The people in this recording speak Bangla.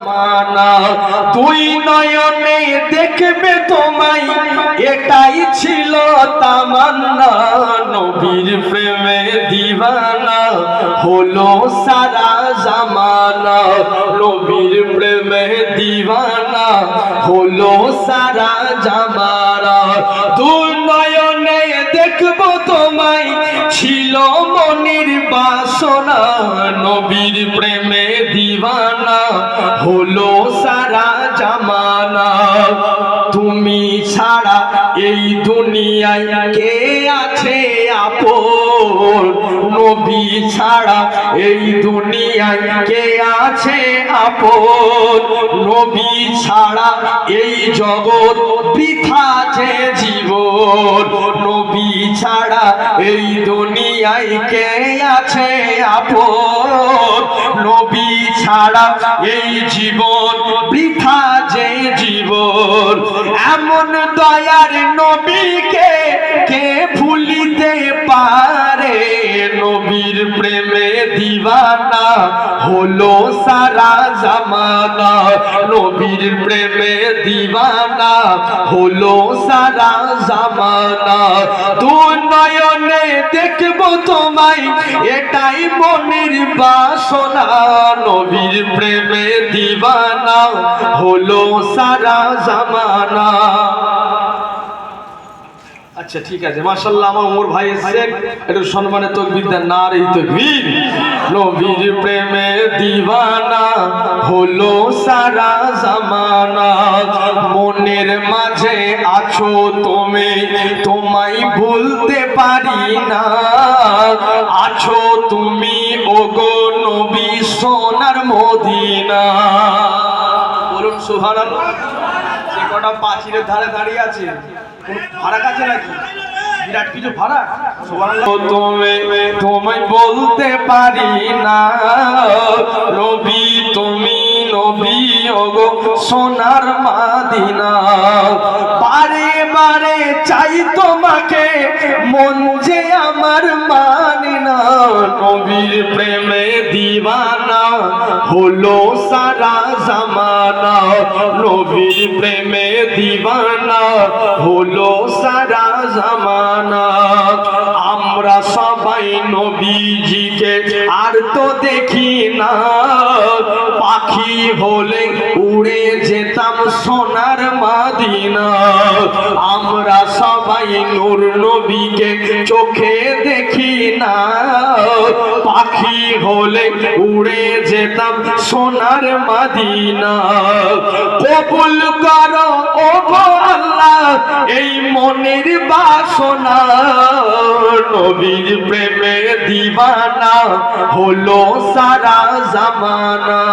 মানা দুই নয়নে দেখবে তোমায়, এটাই ছিল তামান্না। নবীর প্রেমে দিওয়ানা হলো সারা জামানা। নবীর প্রেমে দিওয়ানা হলো সারা জামানা। দুই নয়নে দেখবো তোমায় ছিল মনের বাসনা। নবীর প্রেমে দিওয়ানা হলো সারা জামানা। তুমি ছাড়া এই দুনিয়ায় কে আছে আপন? নবী ছাড়া এই দুনিয়ায় কে আছে আপন? নবী ছাড়া এই জগৎ বৃথা যে জীবন। নবী ছাড়া এই দুনিয়ায় কে আছে আপন? নবী ছাড়া এই জীবন বৃথা যে জীবন। এমন দয়ার নবীকে কে ভুলিতে পারে? নবীর প্রেমে দিওয়ানা হলো সারা জামানা। নবীর প্রেমে দিওয়ানা হলো সারা জামানা। দুই নয়নে দেখবো তোমায়, এটাই মনের বাসনা। নবীর প্রেমে দিওয়ানা হলো সারা জামানা। আচ্ছা ঠিক আছে, মাশাআল্লাহ। আমার ওমর ভাই এসেছেন, একটু সম্মানে তাকবীর দেন, নারে তাকবীর। নবীর প্রেমে দিওয়ানা হলো সারা জামানা। মনের মাঝে আছো তুমি, তোমায় ভুলতে পারি না। আছো তুমি ওগো নবী সোনার মদিনা। বলুন সুবহানাল্লাহ। যে কটা পাঁচিলের ধারে দাঁড়িয়ে আছে, ভাড়া কাছে নাকি? বিরাট কিছু ভাড়া। তোমায় বলতে পারি না নবী, তুমি নবী ওগো সোনার মদিনা। বারে বারে চাই তোমাকে, মন যে আমার মানে না। নবীর প্রেমে দিওয়ানা হলো সারা জামানা। নবীর প্রেমে দিওয়ানা হলো সারা জামানা। আমরা সবাই নবীজিকে আর তো দেখি না। পাখি হলে উড়ে যেতাম সোনার মদিনা। আমরা সবাই নূর নবীকে চোখে দেখি না। পাখি হলে উড়ে যেতাম সোনার মদিনা। কবুল করো ওগো আল্লাহ এই মনের বাসনা। নবীর প্রেমে দিওয়ানা হলো সারা জামানা।